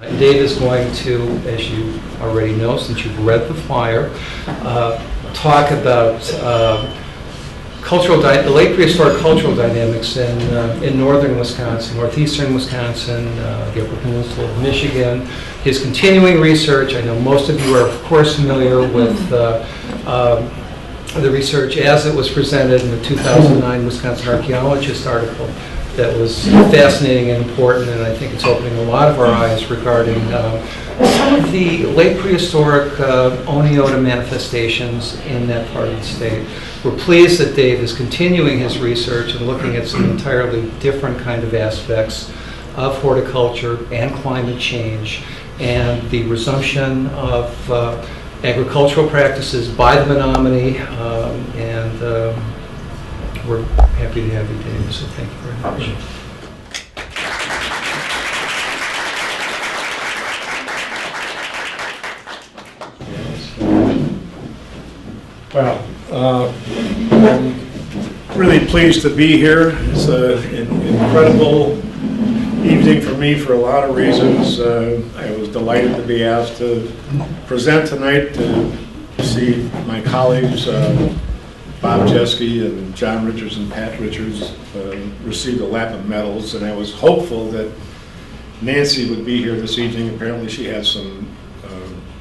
Dave is going to, as you already know, since you've read the flyer, talk about the late prehistoric cultural dynamics in northern Wisconsin, northeastern Wisconsin, the Upper Peninsula of Michigan. His continuing research, I know most of you are of course familiar with the research as it was presented in the 2009 Wisconsin Archaeologist article. That was fascinating and important, and I think it's opening a lot of our eyes regarding some of the late prehistoric Oneota manifestations in that part of the state. We're pleased that Dave is continuing his research and looking at some entirely different kind of aspects of horticulture and climate change and the resumption of agricultural practices by the Menominee, and we're happy to have you, Dave, so thank you very much. Well, I'm really pleased to be here. It's an incredible evening for me for a lot of reasons. I was delighted to be asked to present tonight, to see my colleagues, Bob Jeske and John Richards and Pat Richards received a lap of medals, and I was hopeful that Nancy would be here this evening. Apparently she has some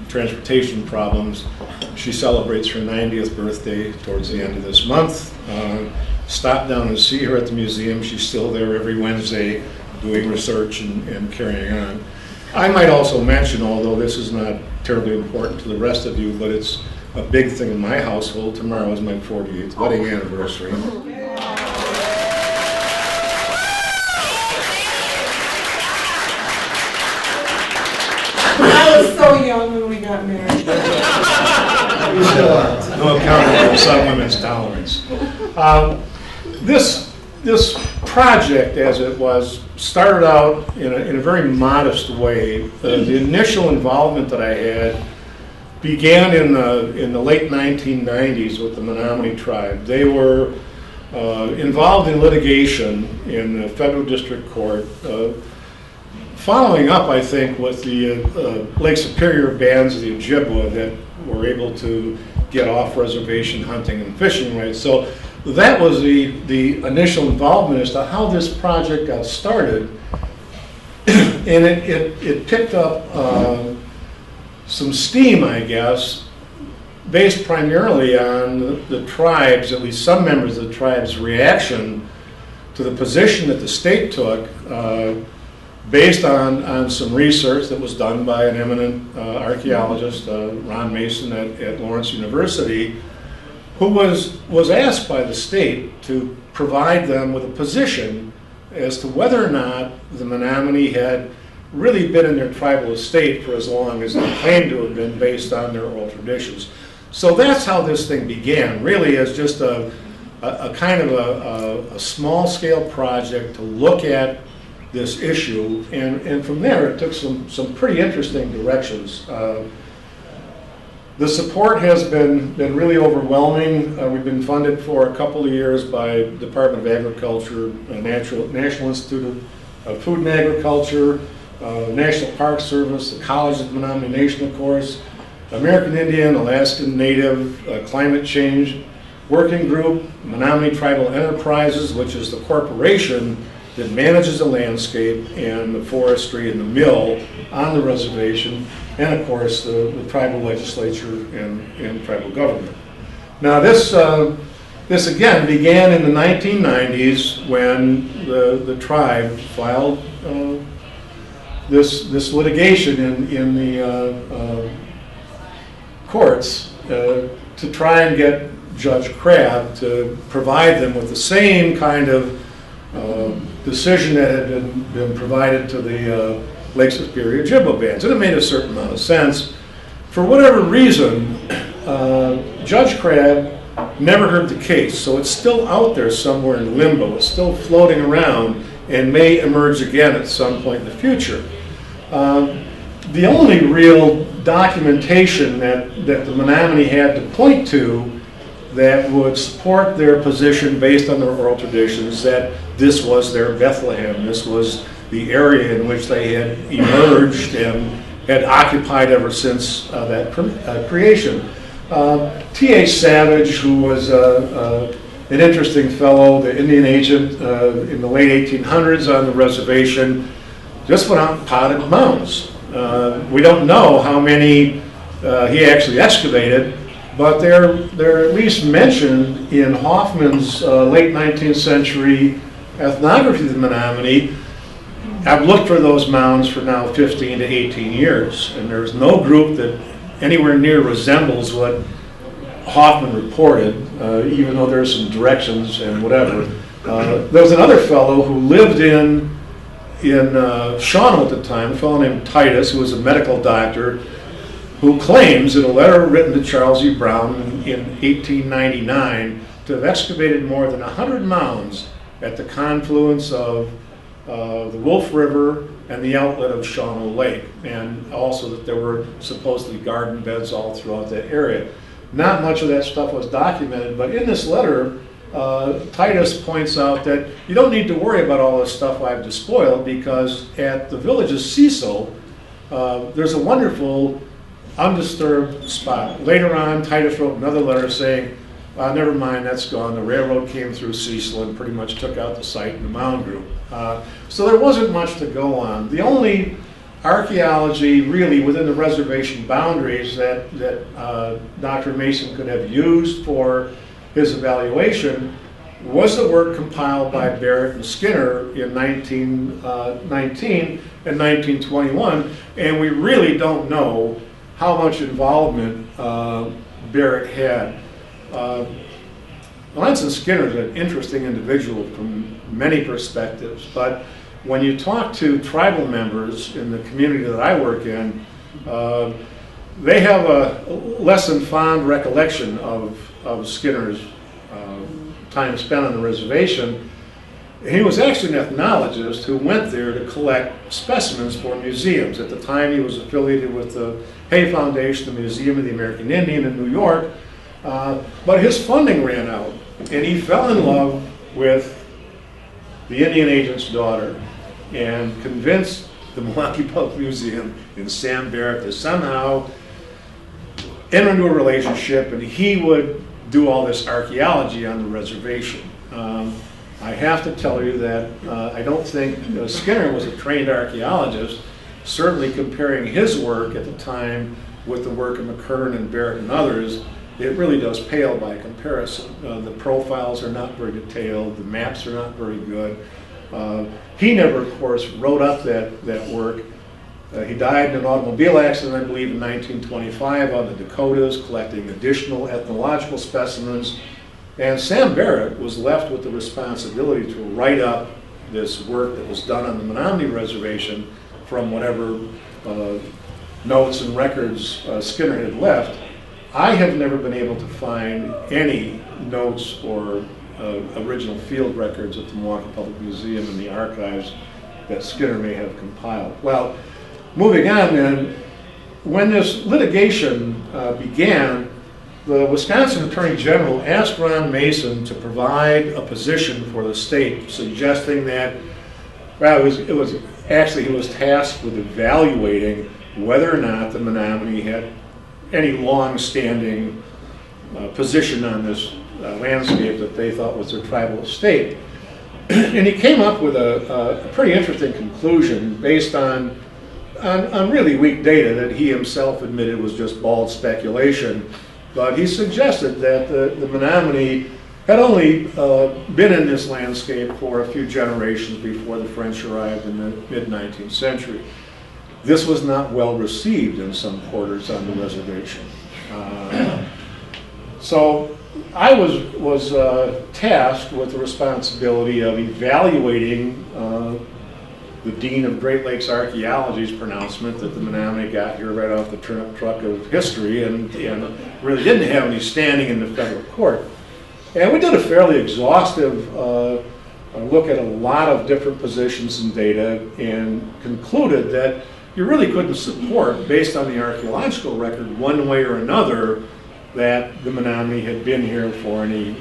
transportation problems. She celebrates her 90th birthday towards the end of this month. Stop down and see her at the museum. She's still there every Wednesday doing research and carrying on. I might also mention, although this is not terribly important to the rest of you, but it's a big thing in my household. Tomorrow is my 48th wedding anniversary. I was so young when we got married. No accounting for some women's tolerance. This project, as it was, started out in a very modest way. The initial involvement that I had began in the late 1990s with the Menominee tribe. They were involved in litigation in the federal district court, following up, I think, with the Lake Superior bands of the Ojibwa that were able to get off reservation hunting and fishing rights. So that was the initial involvement as to how this project got started. And it picked up some steam, I guess, based primarily on the tribes, at least some members of the tribe's reaction to the position that the state took, based on some research that was done by an eminent archaeologist, Ron Mason at Lawrence University, who was asked by the state to provide them with a position as to whether or not the Menominee had really been in their tribal estate for as long as they claimed to have been based on their oral traditions. So that's how this thing began, really as just a kind of a small-scale project to look at this issue, and from there it took some pretty interesting directions. The support has been really overwhelming. We've been funded for a couple of years by Department of Agriculture, National Institute of Food and Agriculture, National Park Service, the College of the Menominee Nation, of course, American Indian, Alaskan Native, Climate Change Working Group, Menominee Tribal Enterprises, which is the corporation that manages the landscape and the forestry and the mill on the reservation, and of course the tribal legislature and tribal government. Now this again began in the 1990s when the tribe filed this litigation in the courts to try and get Judge Crabb to provide them with the same kind of decision that had been provided to the Lake Superior Ojibwa bands. And it made a certain amount of sense. For whatever reason, Judge Crabb never heard the case, so it's still out there somewhere in limbo. It's still floating around and may emerge again at some point in the future. The only real documentation that the Menominee had to point to that would support their position based on their oral traditions that this was their Bethlehem, this was the area in which they had emerged and had occupied ever since that creation. T.A. Savage, who was an interesting fellow, the Indian agent in the late 1800s on the reservation, just went out and potted mounds. We don't know how many he actually excavated, but they're at least mentioned in Hoffman's late 19th century ethnography of the Menominee. I've looked for those mounds for now 15 to 18 years, and there's no group that anywhere near resembles what Hoffman reported, even though there's some directions and whatever. There was another fellow who lived in Shawano at the time, a fellow named Titus, who was a medical doctor, who claims in a letter written to Charles E. Brown in 1899 to have excavated more than 100 mounds at the confluence of the Wolf River and the outlet of Shawano Lake, and also that there were supposedly garden beds all throughout that area. Not much of that stuff was documented, but in this letter, Titus points out that you don't need to worry about all this stuff I've despoiled, because at the village of Cecil, there's a wonderful undisturbed spot. Later on, Titus wrote another letter saying, never mind, that's gone. The railroad came through Cecil and pretty much took out the site and the mound group. So there wasn't much to go on. The only archaeology really within the reservation boundaries that Dr. Mason could have used for his evaluation was the work compiled by Barrett and Skinner in 1919 and 1921, and we really don't know how much involvement Barrett had. Lanson Skinner is an interesting individual from many perspectives, but when you talk to tribal members in the community that I work in, they have a less than fond recollection of Skinner's time spent on the reservation. He was actually an ethnologist who went there to collect specimens for museums. At the time, he was affiliated with the Hay Foundation, the Museum of the American Indian in New York, but his funding ran out, and he fell in love with the Indian agent's daughter and convinced the Milwaukee Public Museum and Sam Barrett to somehow enter into a relationship, and he would do all this archaeology on the reservation. I have to tell you that I don't think Skinner was a trained archaeologist. Certainly comparing his work at the time with the work of McKern and Barrett and others, it really does pale by comparison. The profiles are not very detailed, the maps are not very good. He never, of course, wrote up that work. He died in an automobile accident, I believe, in 1925 on the Dakotas, collecting additional ethnological specimens. And Sam Barrett was left with the responsibility to write up this work that was done on the Menominee Reservation from whatever notes and records Skinner had left. I have never been able to find any notes or original field records at the Milwaukee Public Museum in the archives that Skinner may have compiled. Well, moving on then, when this litigation began, the Wisconsin Attorney General asked Ron Mason to provide a position for the state, suggesting that, well, he was tasked with evaluating whether or not the Menominee had any long-standing position on this landscape that they thought was their tribal estate. And he came up with a pretty interesting conclusion based on really weak data that he himself admitted was just bald speculation. But he suggested that the Menominee had only been in this landscape for a few generations before the French arrived in the mid-19th century. This was not well received in some quarters on the reservation. So I was tasked with the responsibility of evaluating the Dean of Great Lakes Archaeology's pronouncement that the Menominee got here right off the truck of history and really didn't have any standing in the federal court. And we did a fairly exhaustive look at a lot of different positions and data and concluded that you really couldn't support, based on the archaeological record, one way or another, that the Menominee had been here for any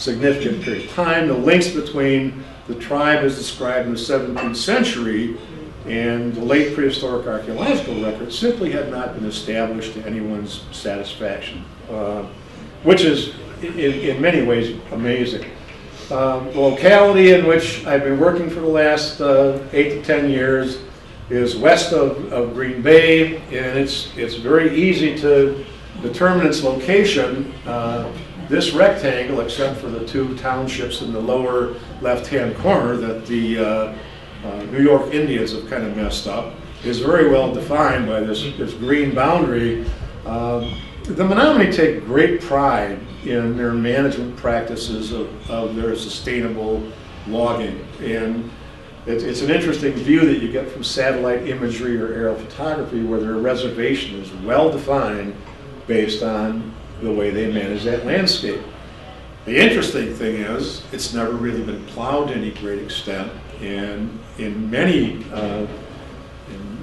significant period of time. The links between the tribe as described in the 17th century and the late prehistoric archaeological records simply had not been established to anyone's satisfaction, which is in many ways amazing. The locality in which I've been working for the last 8 to 10 years is west of Green Bay, and it's very easy to determine its location. This rectangle, except for the 2 townships in the lower left-hand corner that the New York Indians have kind of messed up, is very well defined by this green boundary. The Menominee take great pride in their management practices of their sustainable logging. And it's an interesting view that you get from satellite imagery or aerial photography, where their reservation is well defined based on the way they manage that landscape. The interesting thing is, it's never really been plowed to any great extent, and in many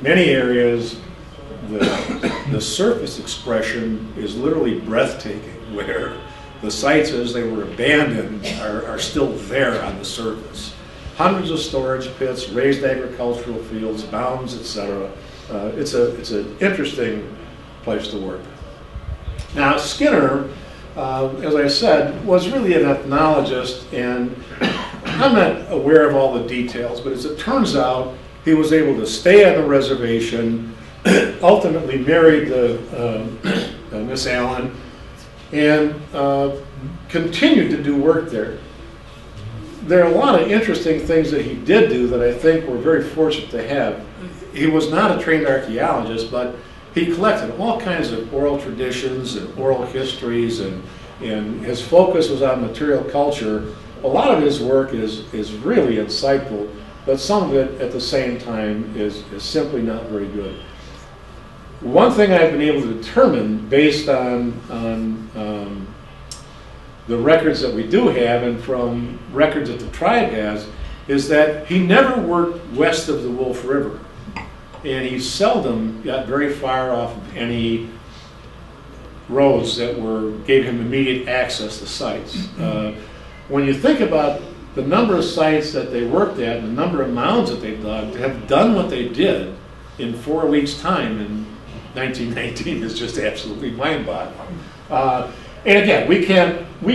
areas, the surface expression is literally breathtaking, where the sites as they were abandoned are still there on the surface. Hundreds of storage pits, raised agricultural fields, mounds, etc. It's an interesting place to work. Now, Skinner, as I said, was really an ethnologist, and I'm not aware of all the details, but as it turns out, he was able to stay on the reservation, ultimately married Miss Allen, and continued to do work there. There are a lot of interesting things that he did do that I think we're very fortunate to have. He was not a trained archaeologist, but he collected all kinds of oral traditions and oral histories, and his focus was on material culture. A lot of his work is really insightful, but some of it at the same time is simply not very good. One thing I've been able to determine based on the records that we do have and from records that the tribe has is that he never worked west of the Wolf River, and he seldom got very far off of any roads that gave him immediate access to sites. When you think about the number of sites that they worked at and the number of mounds that they dug, to have done what they did in 4 weeks' time in 1919 is just absolutely mind-boggling. And again, we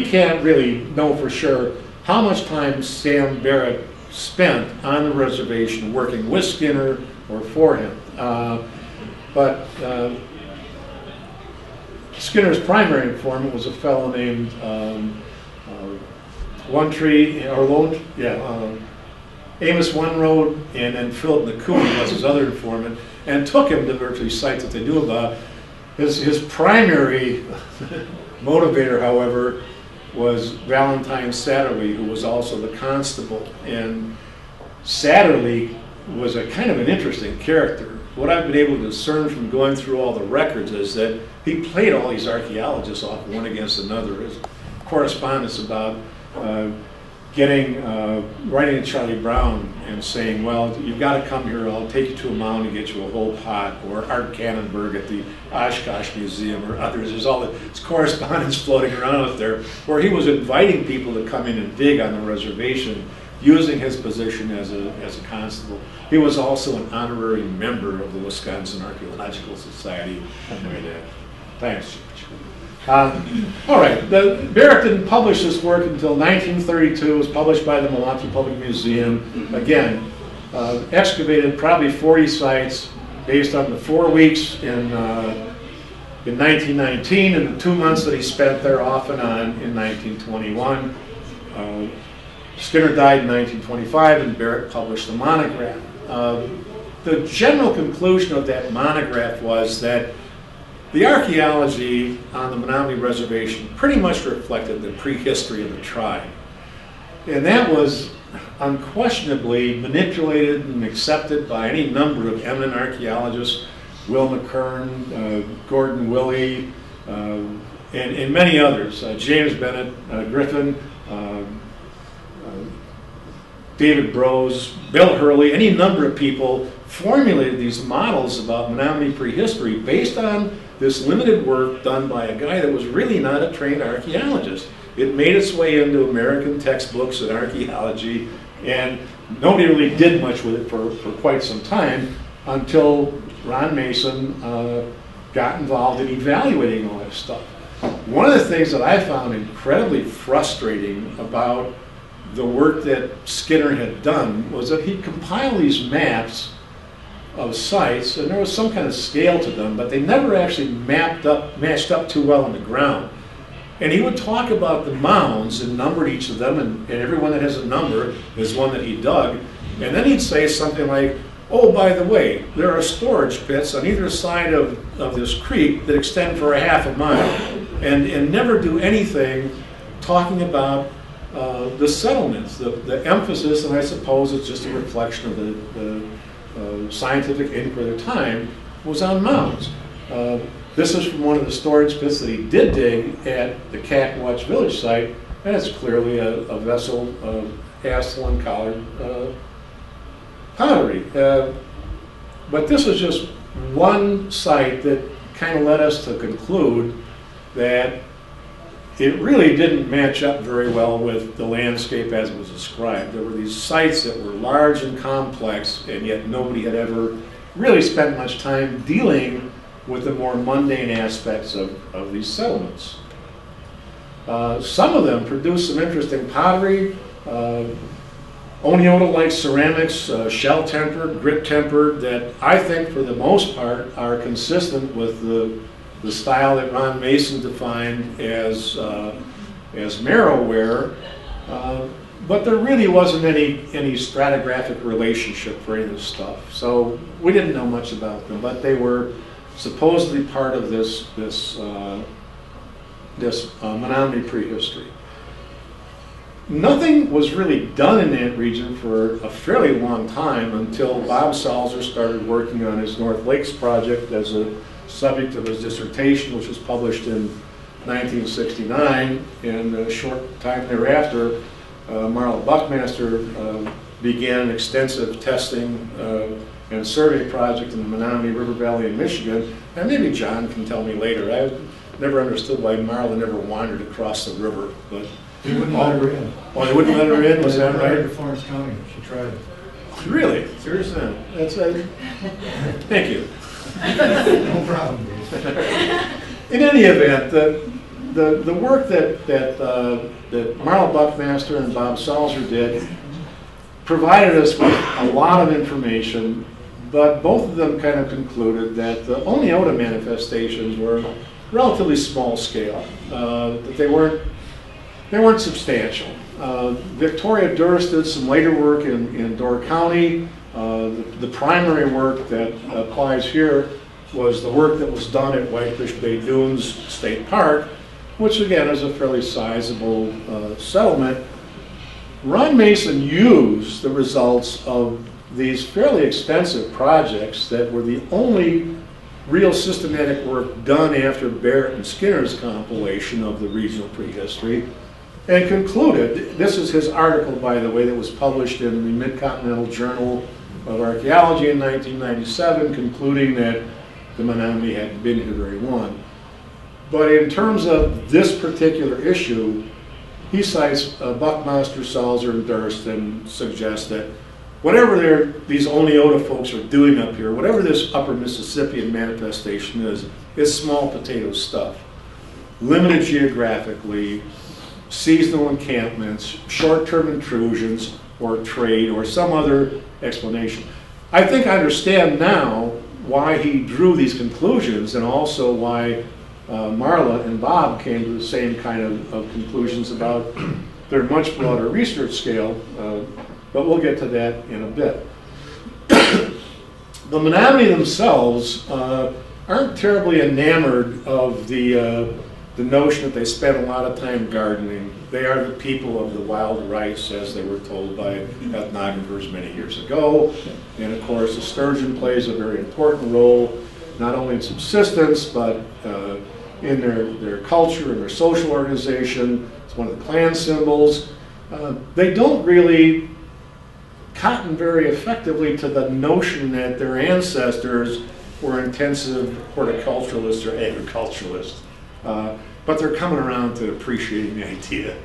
can't really know for sure how much time Sam Barrett spent on the reservation working with Skinner or for him. But Skinner's primary informant was a fellow named Amos One-Road, and then Philip McCoon was his other informant, and took him to virtually sites that they knew about. His primary motivator, however, was Valentine Satterley, who was also the constable. And Satterley was a kind of an interesting character. What I've been able to discern from going through all the records is that he played all these archaeologists off one against another. His correspondence about writing to Charlie Brown and saying, well, you've got to come here, I'll take you to a mound and get you a whole pot, or Art Cannonberg at the Oshkosh Museum, or others. There's all this correspondence floating around out there where he was inviting people to come in and dig on the reservation using his position as a constable. He was also an honorary member of the Wisconsin Archaeological Society. Thanks, George. All right, Barrett didn't publish this work until 1932. It was published by the Milwaukee Public Museum. Again, excavated probably 40 sites based on the 4 weeks in 1919 and the 2 months that he spent there off and on in 1921. Skinner died in 1925, and Barrett published the monograph. The general conclusion of that monograph was that the archaeology on the Menominee Reservation pretty much reflected the prehistory of the tribe. And that was unquestionably manipulated and accepted by any number of eminent archaeologists, Will McKern, Gordon Willey, and many others, James Bennett, Griffin, David Brose, Bill Hurley, any number of people formulated these models about Menominee prehistory based on this limited work done by a guy that was really not a trained archaeologist. It made its way into American textbooks and archaeology, and nobody really did much with it for quite some time until Ron Mason got involved in evaluating all this stuff. One of the things that I found incredibly frustrating about the work that Skinner had done was that he'd compile these maps of sites, and there was some kind of scale to them, but they never actually matched up too well on the ground. And he would talk about the mounds and numbered each of them, and every one that has a number is one that he dug. And then he'd say something like, oh, by the way, there are storage pits on either side of this creek that extend for a half a mile, and never do anything talking about the settlements. The emphasis, and I suppose it's just a reflection of the scientific inquiry at the time, was on mounds. This is from one of the storage pits that he did dig at the Cackwatch village site, and it's clearly a vessel of Hassel and Collard pottery. But this is just one site that kind of led us to conclude that it really didn't match up very well with the landscape as it was described. There were these sites that were large and complex, and yet nobody had ever really spent much time dealing with the more mundane aspects of these settlements. Some of them produced some interesting pottery, Oneota-like ceramics, shell-tempered, grit-tempered, that I think for the most part are consistent with the style that Ron Mason defined as Marrowware, but there really wasn't any stratigraphic relationship for any of this stuff. So we didn't know much about them, but they were supposedly part of this Menominee prehistory. Nothing was really done in that region for a fairly long time until Bob Salzer started working on his North Lakes project as a subject of his dissertation, which was published in 1969. And a short time thereafter, Marla Buckmaster began an extensive testing and survey project in the Menominee River Valley in Michigan. And maybe John can tell me later. I never understood why Marla never wandered across the river, but they wouldn't let her in. Oh, they wouldn't let her in? Was that right? In Florence County, she tried it. Really? Seriously? That's thank you. No problem, Dave. In any event, the work that Marla Buckmaster and Bob Salzer did provided us with a lot of information, but both of them kind of concluded that the Oneota manifestations were relatively small scale, that they weren't substantial. Victoria Durst did some later work in Door County. The primary work that applies here was the work that was done at Whitefish Bay Dunes State Park, which again is a fairly sizable settlement. Ron Mason used the results of these fairly extensive projects that were the only real systematic work done after Barrett and Skinner's compilation of the regional prehistory, and concluded, this is his article, by the way, that was published in the Mid-Continental Journal of Archaeology in 1997, concluding that the Menominee hadn't been here very long. But in terms of this particular issue, he cites Buckmaster, Salzer, and Durst, and suggests that whatever these Oneota folks are doing up here, whatever this upper Mississippian manifestation is small potato stuff. Limited geographically, seasonal encampments, short-term intrusions, or trade, or some other explanation. I think I understand now why he drew these conclusions, and also why Marla and Bob came to the same kind of conclusions about their much broader research scale, but we'll get to that in a bit. The Menominee themselves aren't terribly enamored of the notion that they spend a lot of time gardening. They are the people of the wild rice, as they were told by ethnographers many years ago. And of course, the sturgeon plays a very important role, not only in subsistence, but in their culture and their social organization. It's one of the clan symbols. They don't really cotton very effectively to the notion that their ancestors were intensive horticulturalists or agriculturalists. but they're coming around to appreciating the idea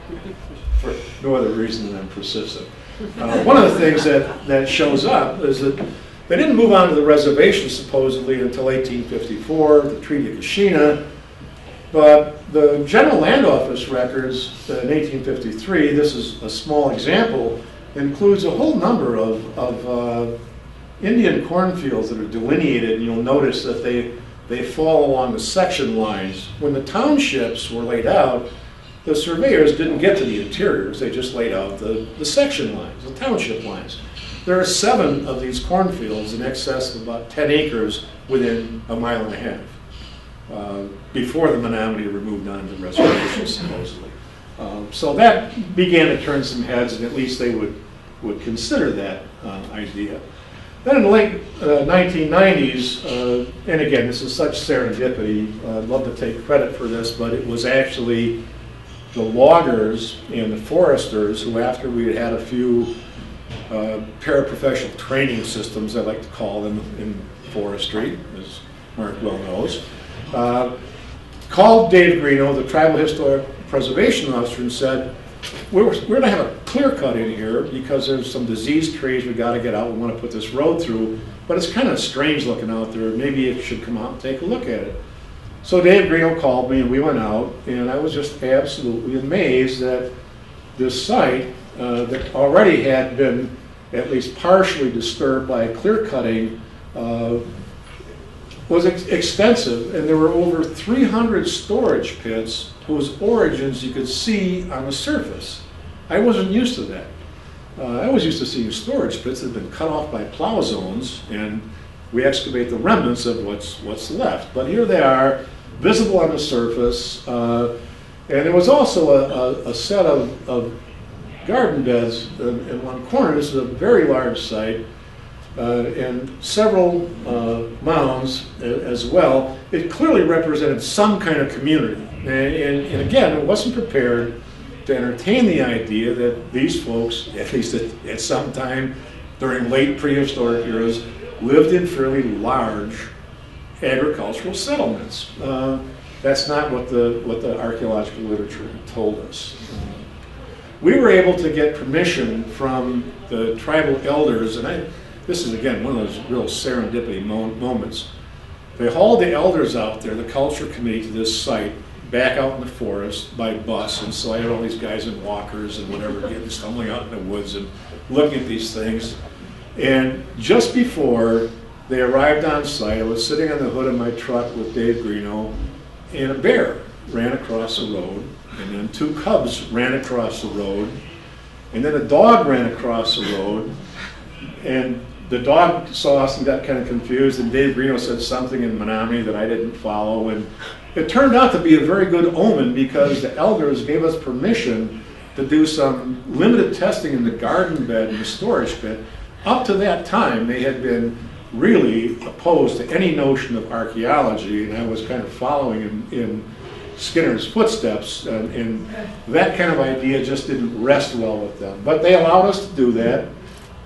for no other reason than I'm persistent. One of the things that shows up is that they didn't move on to the reservation supposedly until 1854, the Treaty of Kashina, but the General Land Office records in 1853, this is a small example, includes a whole number of Indian cornfields that are delineated, and you'll notice that they fall along the section lines. When the townships were laid out, the surveyors didn't get to the interiors, they just laid out the section lines, the township lines. There are 7 of these cornfields in excess of about 10 acres within a mile and a half, before the Menominee were moved on to the reservation, supposedly. So that began to turn some heads, and at least they would consider that idea. Then in the late 1990s, and again, this is such serendipity, I'd love to take credit for this, but it was actually the loggers and the foresters who, after we had had a few paraprofessional training systems, I like to call them in forestry, as Mark well knows, called Dave Greeno, the Tribal Historic Preservation Officer, and said, we're going to have a clear cut in here because there's some diseased trees we got to get out. We want to put this road through, but it's kind of strange looking out there. Maybe it should come out and take a look at it. So Dave Greeno called me and we went out, and I was just absolutely amazed that this site that already had been at least partially disturbed by clear cutting was extensive, and there were over 300 storage pits whose origins you could see on the surface. I wasn't used to that. I was used to seeing storage pits that had been cut off by plow zones, and we excavate the remnants of what's left. But here they are, visible on the surface, and there was also a set of garden beds in one corner. This is a very large site, and several mounds as well. It clearly represented some kind of community. And again, it wasn't prepared to entertain the idea that these folks, at least at some time during late prehistoric eras, lived in fairly large agricultural settlements. That's not what the archaeological literature told us. We were able to get permission from the tribal elders, and this is again one of those real serendipity moments. They hauled the elders out there, the culture committee, to this site, back out in the forest by bus, and so I had all these guys in walkers and whatever, getting stumbling out in the woods and looking at these things. And just before they arrived on site, I was sitting on the hood of my truck with Dave Greeno, and a bear ran across the road, and then 2 cubs ran across the road, and then a dog ran across the road, and the dog saw us and got kind of confused, and Dave Greeno said something in Menominee that I didn't follow, and it turned out to be a very good omen because the elders gave us permission to do some limited testing in the garden bed and the storage pit. Up to that time, they had been really opposed to any notion of archaeology, and I was kind of following in Skinner's footsteps, and that kind of idea just didn't rest well with them. But they allowed us to do that.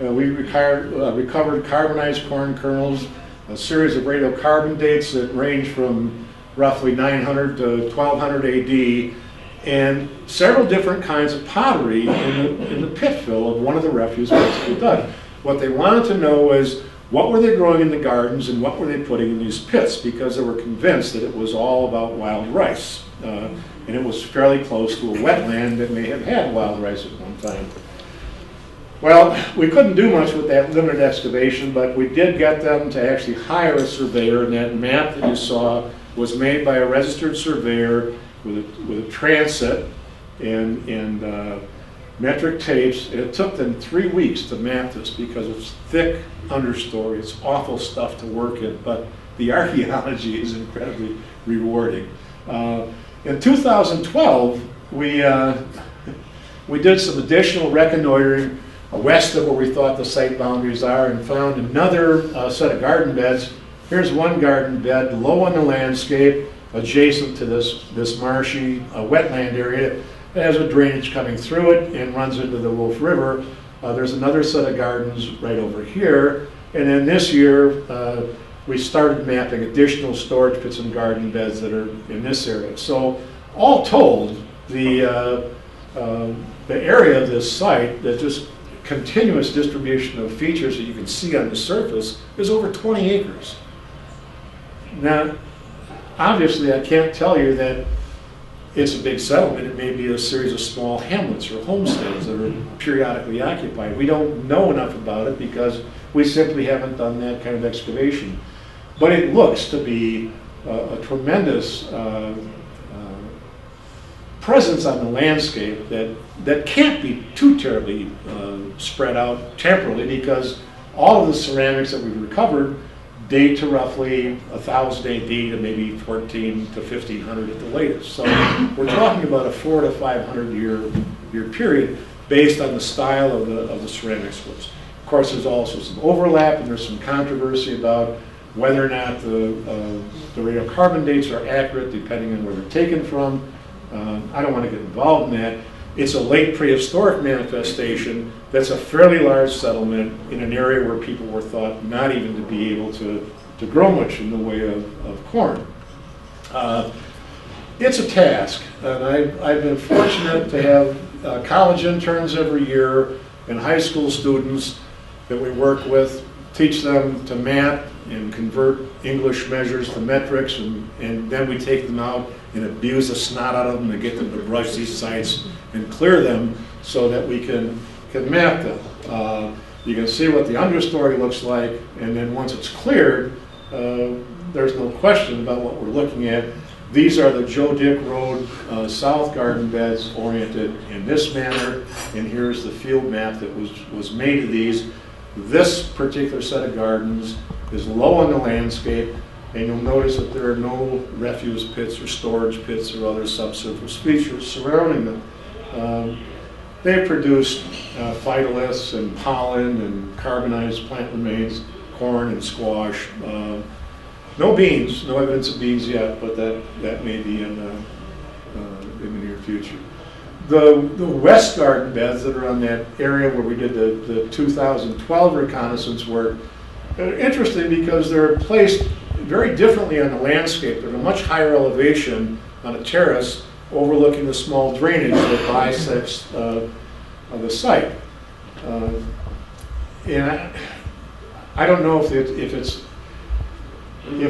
We recovered carbonized corn kernels, a series of radiocarbon dates that range from roughly 900 to 1200 AD, and several different kinds of pottery in the pit fill of one of the refuse pits we dug. What they wanted to know was what were they growing in the gardens and what were they putting in these pits, because they were convinced that it was all about wild rice. And it was fairly close to a wetland that may have had wild rice at one time. Well, we couldn't do much with that limited excavation, but we did get them to actually hire a surveyor, and that map that you saw was made by a registered surveyor with a transit and metric tapes. And it took them 3 weeks to map this because it's thick understory. It's awful stuff to work in, but the archaeology is incredibly rewarding. In 2012, we did some additional reconnoitering west of where we thought the site boundaries are, and found another set of garden beds. Here's one garden bed low on the landscape, adjacent to this marshy wetland area. It has a drainage coming through it and runs into the Wolf River. There's another set of gardens right over here. And then this year, we started mapping additional storage pits and garden beds that are in this area. So all told, the area of this site, the just continuous distribution of features that you can see on the surface, is over 20 acres. Now, obviously, I can't tell you that it's a big settlement. It may be a series of small hamlets or homesteads that are periodically occupied. We don't know enough about it because we simply haven't done that kind of excavation. But it looks to be a tremendous presence on the landscape that can't be too terribly spread out temporally, because all of the ceramics that we've recovered date to roughly 1000 AD to maybe 14 to 1500 at the latest. So we're talking about a 400 to 500 year period based on the style of the ceramic slips. Of course, there's also some overlap, and there's some controversy about whether or not the radiocarbon dates are accurate depending on where they're taken from. I don't want to get involved in that. It's a late prehistoric manifestation that's a fairly large settlement in an area where people were thought not even to be able to grow much in the way of corn. It's a task, and I've been fortunate to have college interns every year and high school students that we work with, teach them to map and convert English measures to metrics, and then we take them out and abuse the snot out of them and get them to brush these sites and clear them so that we can map them. You can see what the understory looks like, and then once it's cleared, there's no question about what we're looking at. These are the Joe Dick Road south garden beds oriented in this manner, and here's the field map that was made of these. This particular set of gardens is low on the landscape, and you'll notice that there are no refuse pits or storage pits or other subsurface features surrounding them. They've produced phytoliths and pollen and carbonized plant remains, corn and squash. No beans, no evidence of beans yet, but that may be in the near future. The west garden beds that are on that area where we did the 2012 reconnaissance were interesting because they're placed very differently on the landscape. They're at a much higher elevation on a terrace overlooking the small drainage that bisects the site. And I don't know if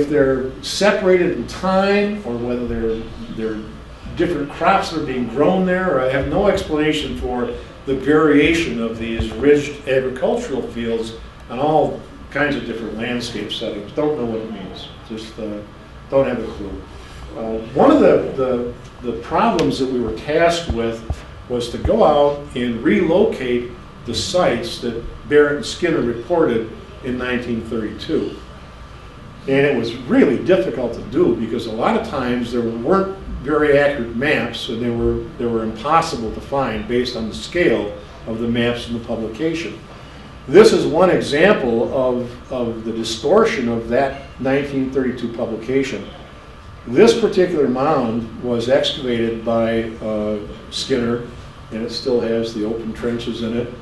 they're separated in time or whether they're different crops that are being grown there, or I have no explanation for the variation of these ridged agricultural fields on all kinds of different landscape settings. Don't know what it means. Just don't have a clue. One of the problems that we were tasked with was to go out and relocate the sites that Barrett and Skinner reported in 1932. And it was really difficult to do because a lot of times there weren't very accurate maps, and they were impossible to find based on the scale of the maps in the publication. This is one example of the distortion of that 1932 publication. This particular mound was excavated by Skinner, and it still has the open trenches in it.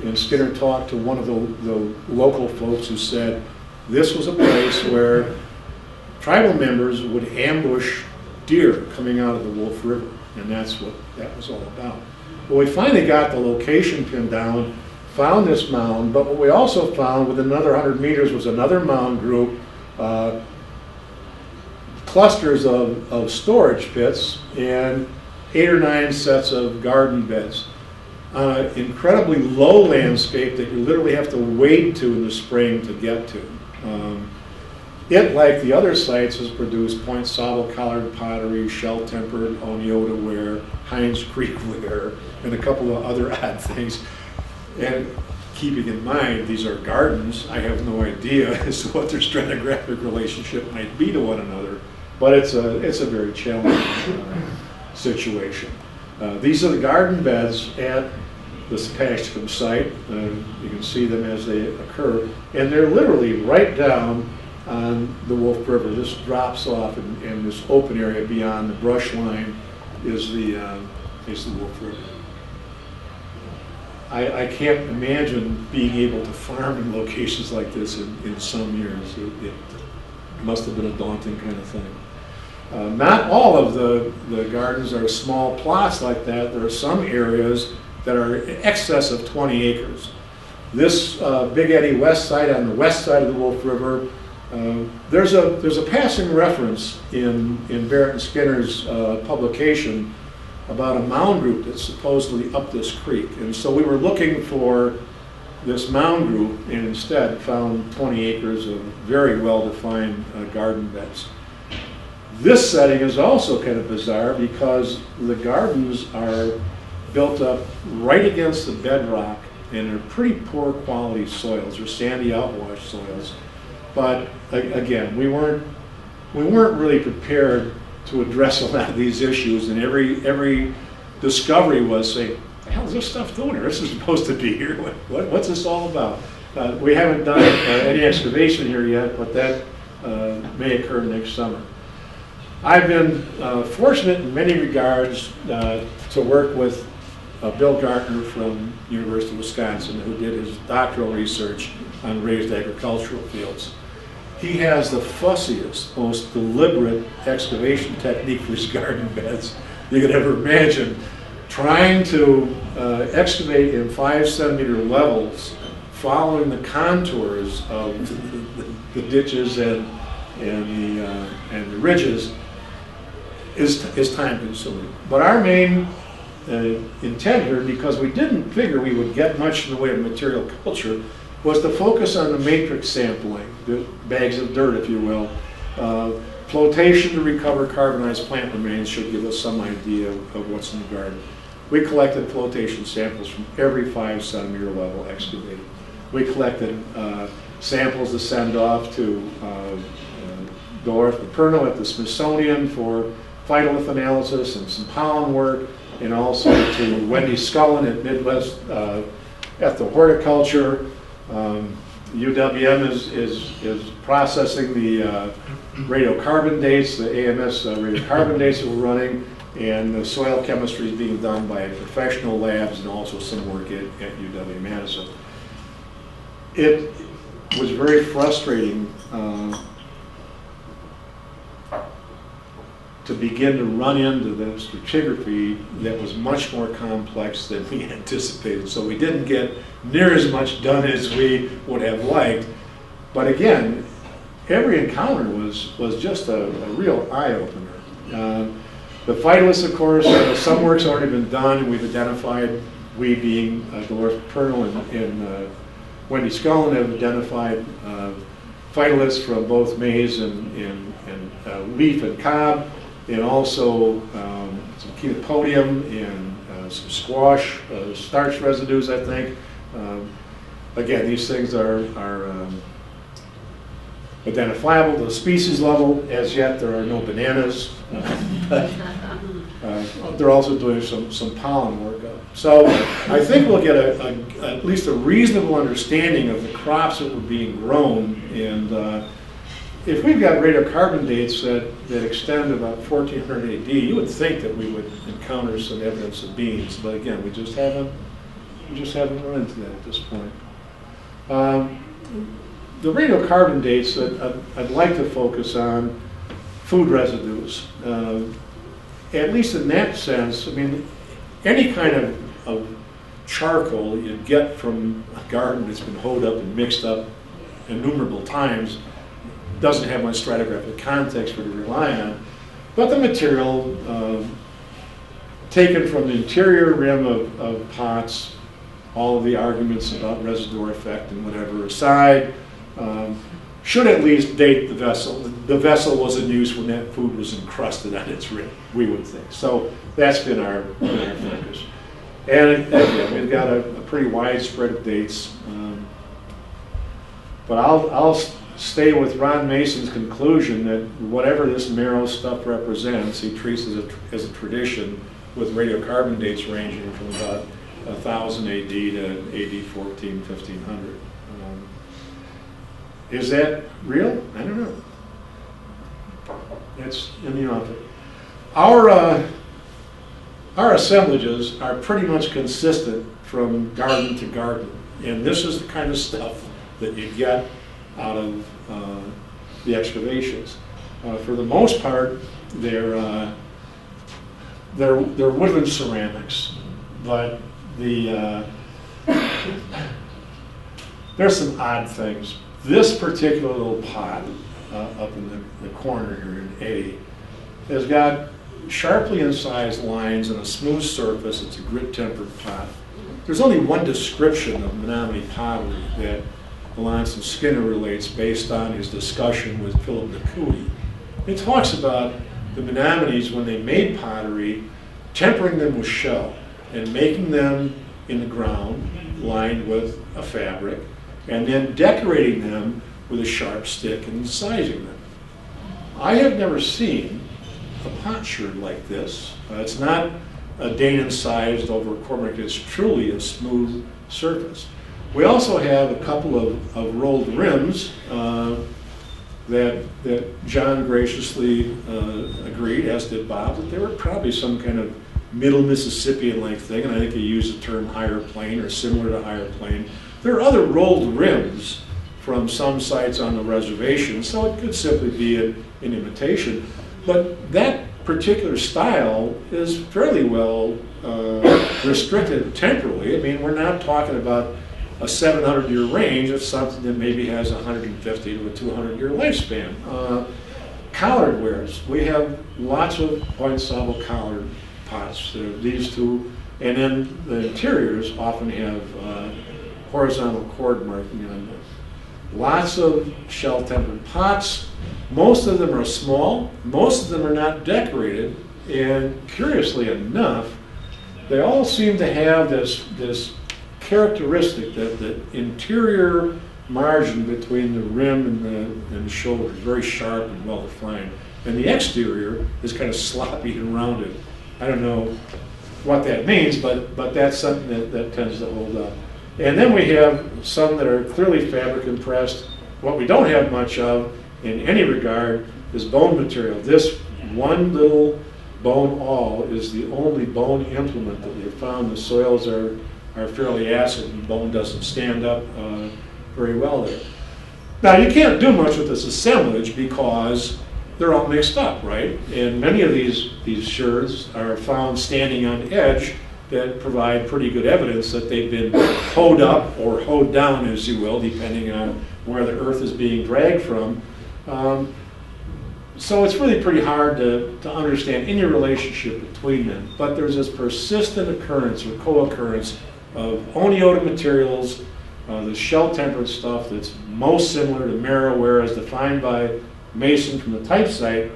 And Skinner talked to one of the local folks who said this was a place where tribal members would ambush deer coming out of the Wolf River, and that's what that was all about. Well, we finally got the location pinned down, found this mound, but what we also found within another 100 meters was another mound group, clusters of storage pits, and 8 or 9 sets of garden beds on an incredibly low landscape that you literally have to wade to in the spring to get to. It, like the other sites, has produced Point Sable collared pottery, shell-tempered Oneota ware, Hines Creek ware, and a couple of other odd things. And keeping in mind these are gardens, I have no idea as to what their stratigraphic relationship might be to one another, but it's a very challenging situation. These are the garden beds at the Sapasticum site. You can see them as they occur, and they're literally right down on the Wolf River. This drops off, and this open area beyond the brush line is the Wolf River. I can't imagine being able to farm in locations like this in some years. It must have been a daunting kind of thing. Not all of the gardens are small plots like that. There are some areas that are in excess of 20 acres. This Big Eddy West side, on the west side of the Wolf River, there's a passing reference in Barrett and Skinner's publication about a mound group that's supposedly up this creek. And so we were looking for this mound group and instead found 20 acres of very well-defined garden beds. This setting is also kind of bizarre because the gardens are built up right against the bedrock and they're pretty poor quality soils. They're sandy outwash soils. But again, we weren't really prepared to address a lot of these issues, and every discovery was saying, "What the hell is this stuff doing here? This is supposed to be here. What's this all about?" We haven't done any excavation here yet, but that may occur next summer. I've been fortunate in many regards to work with Bill Gartner from University of Wisconsin, who did his doctoral research on raised agricultural fields. He has the fussiest, most deliberate excavation technique for his garden beds you could ever imagine. Trying to excavate in 5-centimeter levels, following the contours of the ditches and the ridges is time consuming. But our main intent here, because we didn't figure we would get much in the way of material culture, was to focus on the matrix sampling, the bags of dirt, if you will. Flotation to recover carbonized plant remains should give us some idea of what's in the garden. We collected flotation samples from every 5-centimeter level excavated. We collected samples to send off to Dorothy Perno at the Smithsonian for phytolith analysis and some pollen work, and also to Wendy Scullin at Midwest Ethnohorticulture. UWM is processing the radiocarbon dates, the AMS radiocarbon dates that we're running, and the soil chemistry is being done by professional labs and also some work at UW-Madison. It was very frustrating to begin to run into the stratigraphy that was much more complex than we anticipated. So we didn't get near as much done as we would have liked. But again, every encounter was just a real eye-opener. The phytoliths, of course, some work's already been done. We've identified, we being Dolores Pernell and Wendy Scullin have identified phytoliths from both maize and leaf and cob, and also some chenopodium and some squash, starch residues, I think. Again, these things are identifiable to the species level. As yet, there are no bananas. They're also doing some pollen work. So I think we'll get at least a reasonable understanding of the crops that were being grown. And if we've got radiocarbon dates that extend about 1400 AD, you would think that we would encounter some evidence of beans. But again, we just haven't run into that at this point. The radiocarbon dates that I'd like to focus on food residues. At least in that sense, I mean, any kind of charcoal you get from a garden that's been hoed up and mixed up innumerable times doesn't have much stratigraphic context for to rely on. But the material taken from the interior rim of pots, all of the arguments about reservoir effect and whatever aside, should at least date the vessel. The vessel was in use when that food was encrusted on its rim, we would think. So that's been our focus. And again, we've got a pretty wide spread of dates. But I'll stay with Ron Mason's conclusion that whatever this marrow stuff represents, he treats as a tradition with radiocarbon dates ranging from about 1000 AD to AD 1400, 1500. Is that real? I don't know. It's in the offing. Our assemblages are pretty much consistent from garden to garden, and this is the kind of stuff that you get out of the excavations. For the most part, they're woodland ceramics, but there's some odd things. This particular little pot up in the corner here in A has got sharply incised lines and a smooth surface. It's a grit-tempered pot. There's only one description of Menominee pottery that Melanson Skinner relates based on his discussion with Philip Nakuti. He talks about the Menominees, when they made pottery, tempering them with shell and making them in the ground lined with a fabric, and then decorating them with a sharp stick and incising them. I have never seen a potsherd like this. It's not a Dane incised over cormorant, it's truly a smooth surface. We also have a couple of rolled rims that John graciously agreed, as did Bob, that they were probably some kind of middle Mississippian-like thing, and I think he used the term higher plane or similar to higher plane. There are other rolled rims from some sites on the reservation, so it could simply be an imitation. But that particular style is fairly well restricted temporally. I mean, we're not talking about a 700-year range. It's something that maybe has a 150 to a 200-year lifespan. Collard wares. We have lots of point-soluble collard pots. There are these two, and then the interiors often have horizontal cord marking on them. Lots of shell-tempered pots. Most of them are small. Most of them are not decorated. And curiously enough, they all seem to have this characteristic that the interior margin between the rim and the shoulder is very sharp and well defined. And the exterior is kind of sloppy and rounded. I don't know what that means, but that's something that tends to hold up. And then we have some that are clearly fabric impressed. What we don't have much of in any regard is bone material. This one little bone awl is the only bone implement that they've found. The soils are fairly acid and bone doesn't stand up very well there. Now you can't do much with this assemblage because they're all mixed up, right? And many of these sherds are found standing on edge that provide pretty good evidence that they've been hoed up or hoed down, as you will, depending on where the earth is being dragged from. So it's really pretty hard to understand any relationship between them. But there's this persistent occurrence or co-occurrence of oniota materials, the shell-tempered stuff that's most similar to Merriware as defined by Mason from the type site,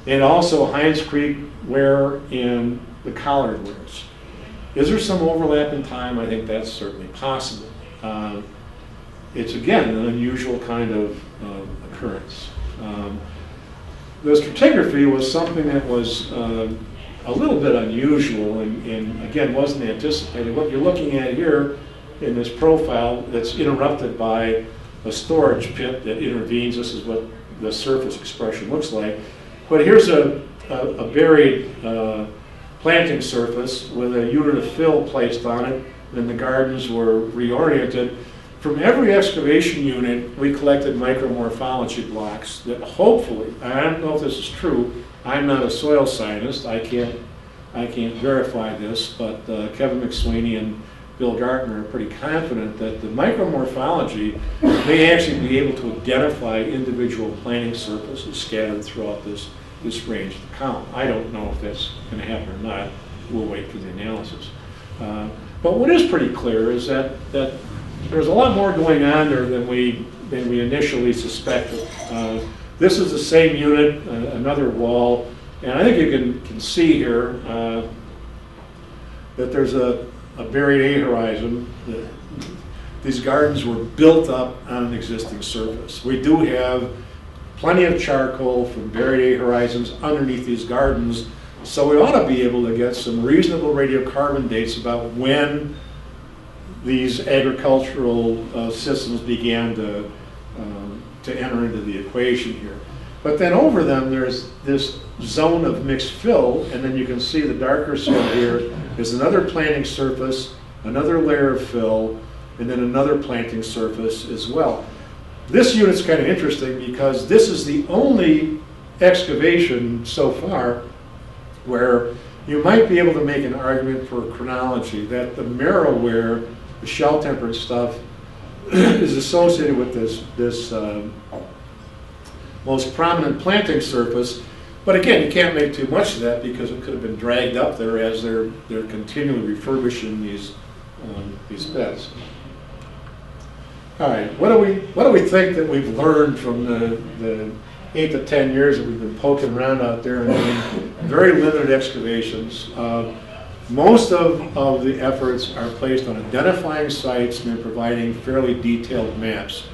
and also Hines Creek ware and the collard wares. Is there some overlap in time? I think that's certainly possible. It's, again, an unusual kind of occurrence. The stratigraphy was something that was a little bit unusual and again, wasn't anticipated. What you're looking at here in this profile that's interrupted by a storage pit that intervenes. This is what the surface expression looks like. But here's a buried planting surface with a unit of fill placed on it, and the gardens were reoriented. From every excavation unit, we collected micromorphology blocks that hopefully, I don't know if this is true, I'm not a soil scientist, I can't verify this, but Kevin McSweeney and Bill Gartner are pretty confident that the micromorphology may actually be able to identify individual planting surfaces scattered throughout this range of the column. I don't know if that's going to happen or not. We'll wait for the analysis. But what is pretty clear is that there's a lot more going on there than we initially suspected. This is the same unit, another wall, and I think you can see here that there's a buried A horizon. These gardens were built up on an existing surface. We do have plenty of charcoal from buried A horizons underneath these gardens, so we ought to be able to get some reasonable radiocarbon dates about when these agricultural systems began to enter into the equation here. But then over them there's this zone of mixed fill, and then you can see the darker zone here is another planting surface, another layer of fill, and then another planting surface as well. This unit's kind of interesting because this is the only excavation so far where you might be able to make an argument for chronology that the marrow-ware, the shell-tempered stuff, is associated with this most prominent planting surface. But again, you can't make too much of that because it could have been dragged up there as they're continually refurbishing these beds. All right, what do we think that we've learned from the 8 to 10 years that we've been poking around out there and doing very limited excavations? Most of the efforts are placed on identifying sites and providing fairly detailed maps.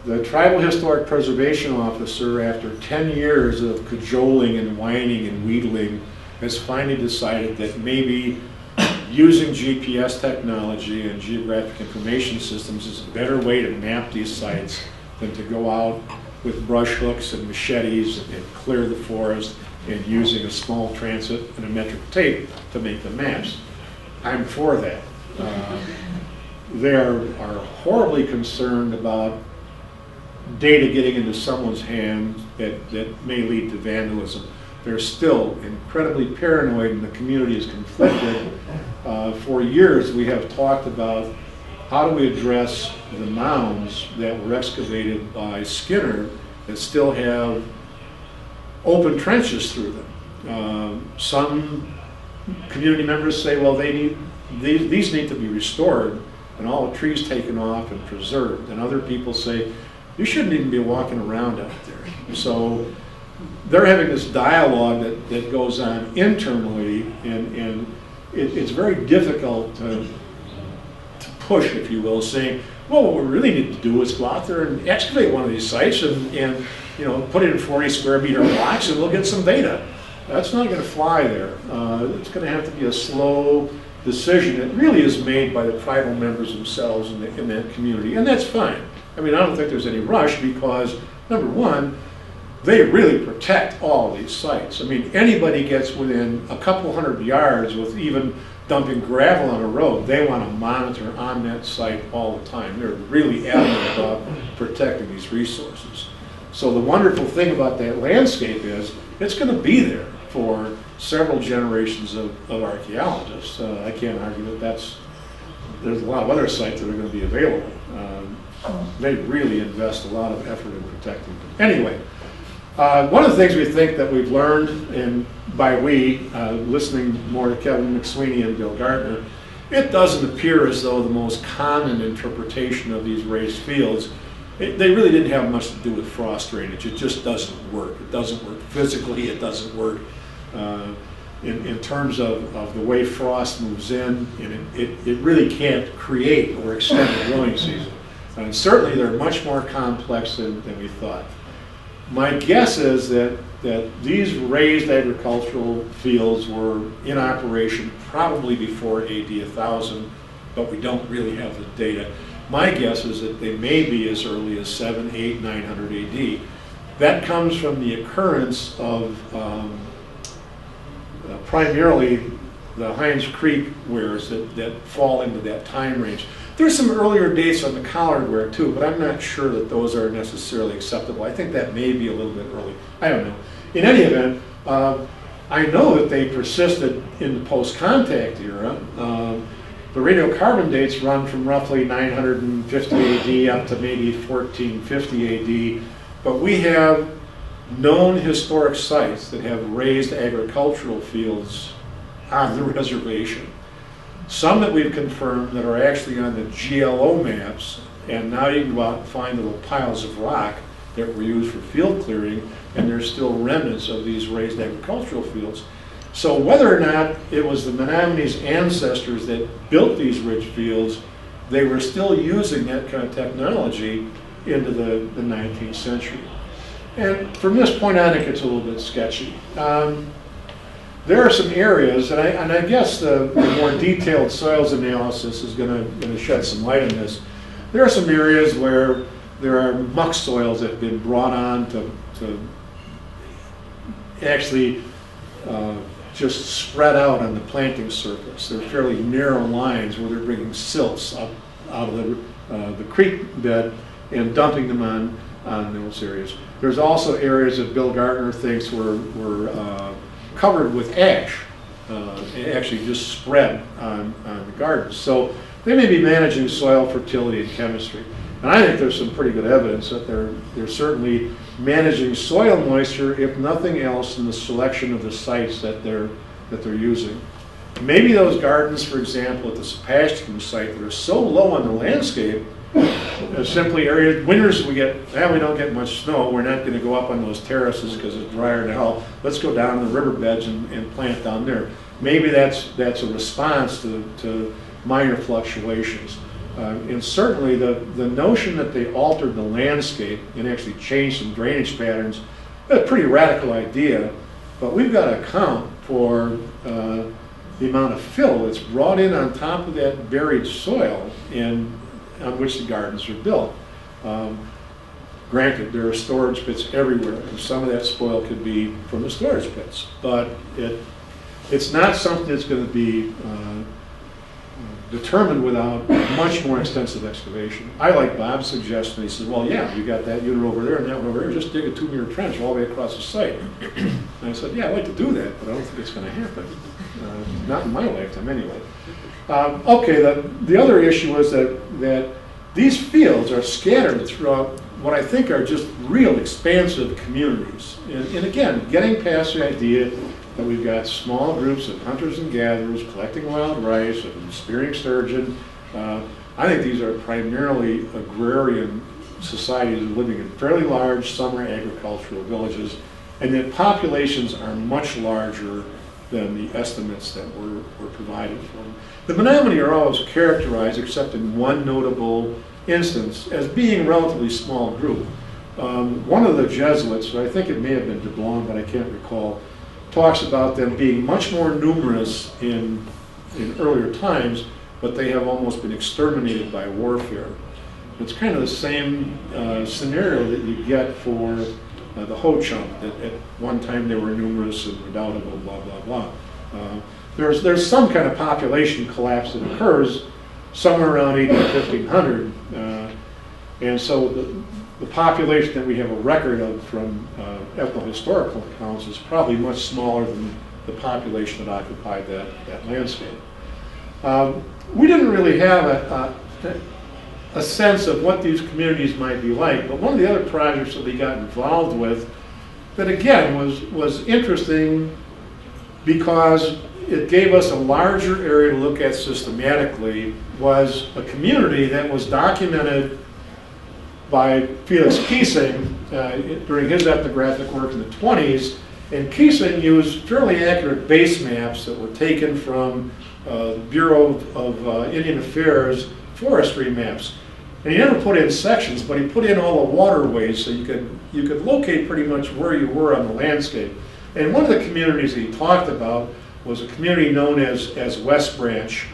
The Tribal Historic Preservation Officer, after 10 years of cajoling and whining and wheedling, has finally decided that maybe using GPS technology and geographic information systems is a better way to map these sites than to go out with brush hooks and machetes and clear the forest and using a small transit and a metric tape to make the maps. I'm for that. They are horribly concerned about data getting into someone's hands that may lead to vandalism. They're still incredibly paranoid and the community is conflicted. For years we have talked about how do we address the mounds that were excavated by Skinner that still have open trenches through them. Some community members say, well, these need to be restored and all the trees taken off and preserved. And other people say, you shouldn't even be walking around out there. So they're having this dialogue that goes on internally, and it's very difficult to push, if you will, saying, well, what we really need to do is go out there and excavate one of these sites and put it in 40 square meter blocks and we'll get some data. That's not going to fly there. It's going to have to be a slow decision that really is made by the tribal members themselves in that community, and that's fine. I mean, I don't think there's any rush because, number one, they really protect all of these sites. I mean, anybody gets within a couple hundred yards with even dumping gravel on a road, they want to monitor on that site all the time. They're really adamant about protecting these resources. So the wonderful thing about that landscape is it's going to be there for several generations of archaeologists. I can't argue that there's a lot of other sites that are going to be available. They really invest a lot of effort in protecting them. Anyway, one of the things we think that we've learned, and by we, listening more to Kevin McSweeney and Bill Gardner, it doesn't appear as though the most common interpretation of these raised fields, they really didn't have much to do with frost drainage. It just doesn't work. It doesn't work physically. It doesn't work in terms of the way frost moves in, and it really can't create or extend the growing season. And certainly they're much more complex than we thought. My guess is that these raised agricultural fields were in operation probably before AD 1000, but we don't really have the data. My guess is that they may be as early as 7, 8, 900 AD. That comes from the occurrence of primarily the Hines Creek wares that fall into that time range. There's some earlier dates on the Collard ware too, but I'm not sure that those are necessarily acceptable. I think that may be a little bit early. I don't know. In any event, I know that they persisted in the post-contact era. The radiocarbon dates run from roughly 950 AD up to maybe 1450 AD, but we have known historic sites that have raised agricultural fields on the reservation. Some that we've confirmed that are actually on the GLO maps, and now you can go out and find little piles of rock that were used for field clearing, and there's still remnants of these raised agricultural fields. So whether or not it was the Menominee's ancestors that built these rich fields, they were still using that kind of technology into the 19th century. And from this point on, it gets a little bit sketchy. There are some areas, and I guess the more detailed soils analysis is going to shed some light on this. There are some areas where there are muck soils that have been brought on to actually just spread out on the planting surface. They're fairly narrow lines where they're bringing silts up out of the creek bed and dumping them on on those areas. There's also areas that Bill Gardner thinks were covered with ash, actually just spread on the gardens. So they may be managing soil fertility and chemistry. And I think there's some pretty good evidence that they're certainly managing soil moisture, if nothing else, in the selection of the sites that they're using. Maybe those gardens, for example, at the Sepastian site that are so low on the landscape, simply areas, winters we don't get much snow, we're not going to go up on those terraces because it's drier than hell. Let's go down the riverbeds and plant down there. Maybe that's a response to minor fluctuations. And certainly the notion that they altered the landscape and actually changed some drainage patterns, a pretty radical idea, but we've got to account for the amount of fill that's brought in on top of that buried soil on which the gardens are built. Granted, there are storage pits everywhere, and some of that spoil could be from the storage pits, but it's not something that's going to be determined without much more extensive excavation. I like Bob's suggestion. He says, well, yeah, you got that unit over there and that one over there, just dig a 2-meter trench all the way across the site. And I said, yeah, I'd like to do that, but I don't think it's going to happen. Not in my lifetime, anyway. Okay, the other issue is that these fields are scattered throughout what I think are just real expansive communities. And again, getting past the idea that we've got small groups of hunters and gatherers collecting wild rice and spearing sturgeon. I think these are primarily agrarian societies living in fairly large summer agricultural villages, and that populations are much larger than the estimates that were provided for them. The Menominee are always characterized, except in one notable instance, as being a relatively small group. One of the Jesuits, I think it may have been DeBlanc, but I can't recall, talks about them being much more numerous in earlier times, but they have almost been exterminated by warfare. It's kind of the same scenario that you get for the Ho-Chunk, that at one time they were numerous and redoubtable, blah, blah, blah. There's some kind of population collapse that occurs somewhere around 1500, and so the population that we have a record of from ethnohistorical accounts is probably much smaller than the population that occupied that landscape. We didn't really have a sense of what these communities might be like, but one of the other projects that we got involved with that again was interesting because it gave us a larger area to look at systematically, was a community that was documented by Felix Keesing during his ethnographic work in the 20s, and Keesing used fairly accurate base maps that were taken from the Bureau of Indian Affairs forestry maps. And he never put in sections, but he put in all the waterways so you could locate pretty much where you were on the landscape. And one of the communities that he talked about was a community known as West Branch.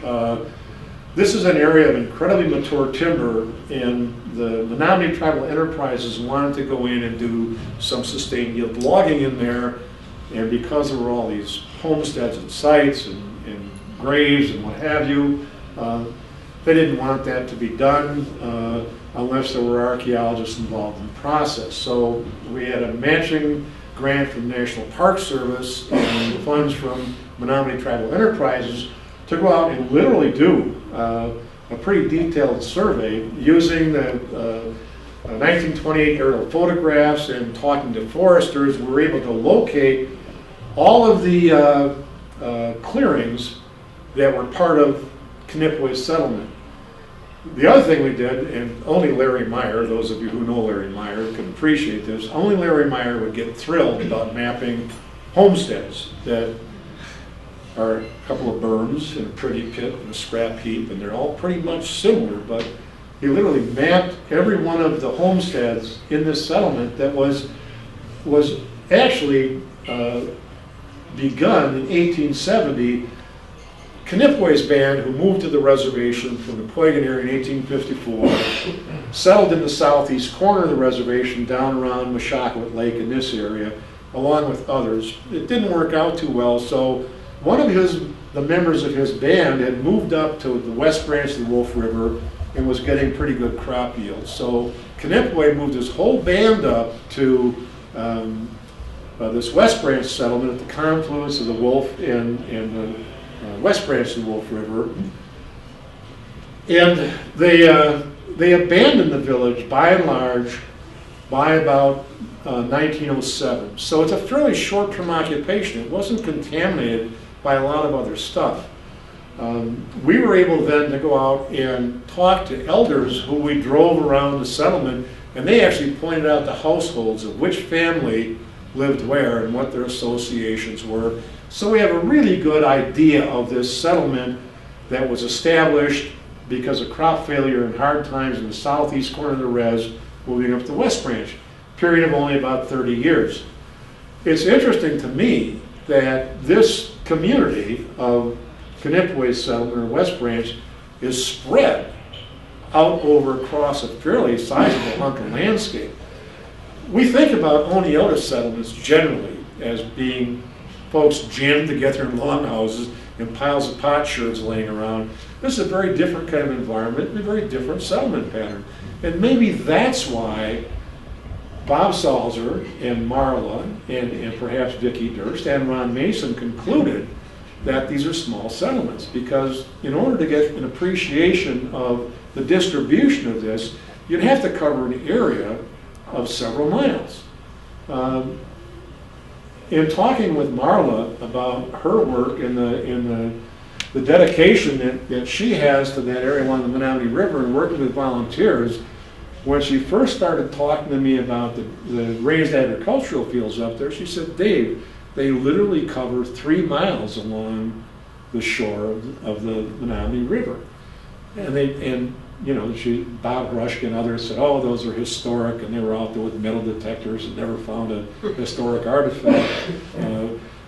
This is an area of incredibly mature timber, and the Menominee Tribal Enterprises wanted to go in and do some sustained yield logging in there, and because there were all these homesteads and sites and graves and what have you, they didn't want that to be done unless there were archaeologists involved in the process. So we had a matching grant from the National Park Service and funds from Menominee Tribal Enterprises to go out and literally do a pretty detailed survey using the 1928 aerial photographs and talking to foresters. We were able to locate all of the clearings that were part of Knippway's settlement. The other thing we did, and only Larry Meyer, those of you who know Larry Meyer can appreciate this, only Larry Meyer would get thrilled about mapping homesteads that are a couple of berms and a pretty pit and a scrap heap, and they're all pretty much similar, but he literally mapped every one of the homesteads in this settlement that was actually begun in 1870. Knippway's band, who moved to the reservation from the Poigan area in 1854, settled in the southeast corner of the reservation down around Mashakawat Lake in this area, along with others. It didn't work out too well, so one of the members of his band had moved up to the west branch of the Wolf River and was getting pretty good crop yields. So Knippway moved his whole band up to this West Branch settlement at the confluence of the Wolf and the West Branch of the Wolf River. And they abandoned the village by and large by about 1907. So it's a fairly short-term occupation. It wasn't contaminated by a lot of other stuff. We were able then to go out and talk to elders who we drove around the settlement, and they actually pointed out the households of which family lived where and what their associations were. So we have a really good idea of this settlement that was established because of crop failure and hard times in the southeast corner of the res, moving up to West Branch, period of only about 30 years. It's interesting to me that this community of Knippway settlement or West Branch is spread out over across a fairly sizable hunk of landscape. We think about Oneota settlements generally as being folks jammed together in longhouses and piles of potsherds laying around. This is a very different kind of environment and a very different settlement pattern. And maybe that's why Bob Salzer and Marla and perhaps Vicki Durst and Ron Mason concluded that these are small settlements, because in order to get an appreciation of the distribution of this, you'd have to cover an area of several miles. In talking with Marla about her work and the dedication that she has to that area along the Menominee River and working with volunteers, when she first started talking to me about the raised agricultural fields up there, she said, "Dave, they literally cover 3 miles along the shore of the Menominee River." And you know, Bob Rushkin and others said, "Oh, those are historic," and they were out there with metal detectors and never found a historic artifact.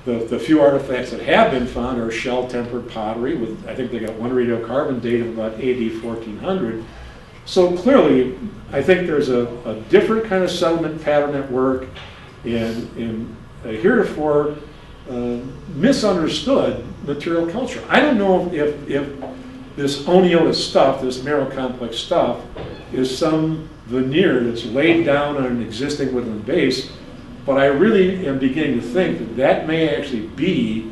The few artifacts that have been found are shell-tempered pottery with, I think they got one radiocarbon date of about AD 1400. So clearly, I think there's a different kind of settlement pattern at work in a heretofore misunderstood material culture. I don't know if this Oneota stuff, this narrow complex stuff, is some veneer that's laid down on an existing woodland base, but I really am beginning to think that that may actually be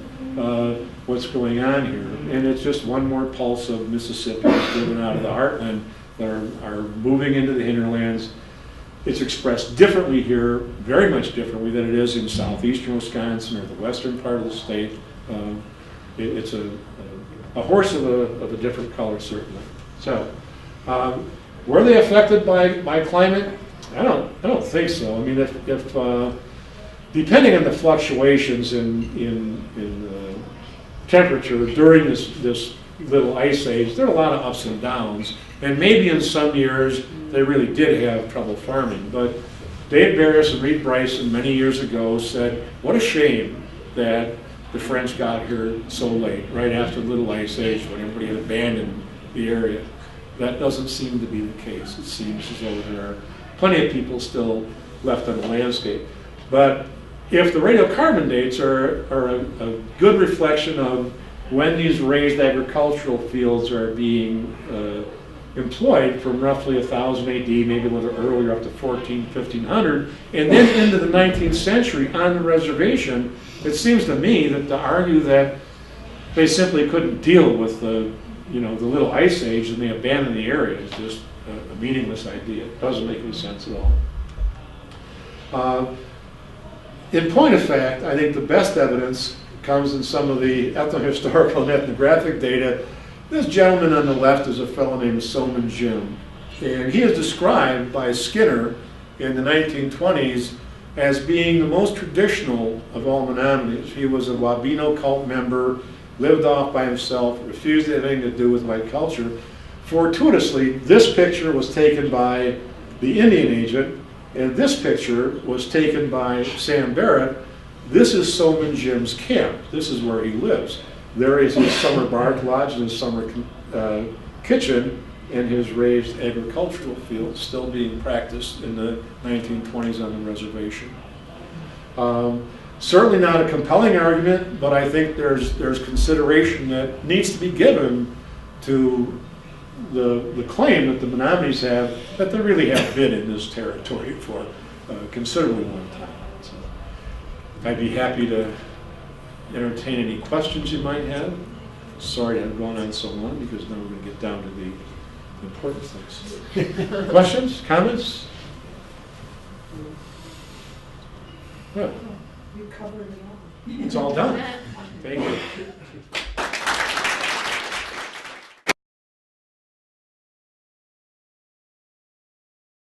what's going on here. And it's just one more pulse of Mississippians driven out of the heartland that are moving into the hinterlands. It's expressed differently here, very much differently than it is in southeastern Wisconsin or the western part of the state. It's a horse of a different color, certainly. So, were they affected by climate? I don't think so. I mean, if depending on the fluctuations in temperature during this little ice age, there are a lot of ups and downs, and maybe in some years they really did have trouble farming. But Dave Barris and Reed Bryson many years ago said, "What a shame that the French got here so late, right after the little ice age when everybody had abandoned the area." That doesn't seem to be the case. It seems as though there are plenty of people still left on the landscape. But if the radiocarbon dates are a good reflection of when these raised agricultural fields are being employed from roughly 1000 AD, maybe a little earlier, up to 1500, and then into the 19th century on the reservation, it seems to me that to argue that they simply couldn't deal with the little ice age and they abandoned the area is just a meaningless idea. It doesn't make any sense at all. In point of fact, I think the best evidence comes in some of the ethnohistorical and ethnographic data. This gentleman on the left is a fellow named Soman Jim, and he is described by Skinner in the 1920s as being the most traditional of all Menominees. He was a Wabino cult member, lived off by himself, refused to have anything to do with white culture. Fortuitously, this picture was taken by the Indian agent, and this picture was taken by Sam Barrett. This is Soman Jim's camp. This is where he lives. There is his summer bark lodge and his summer kitchen and his raised agricultural field still being practiced in the 1920s on the reservation. Certainly not a compelling argument, but I think there's consideration that needs to be given to the claim that the Menominees have, that they really have been in this territory for a considerably long time. So I'd be happy to entertain any questions you might have. Sorry I've gone on so long, because now we're going to get down to the important things. Questions, comments? Well, You covered it all. it's all done. Thank you.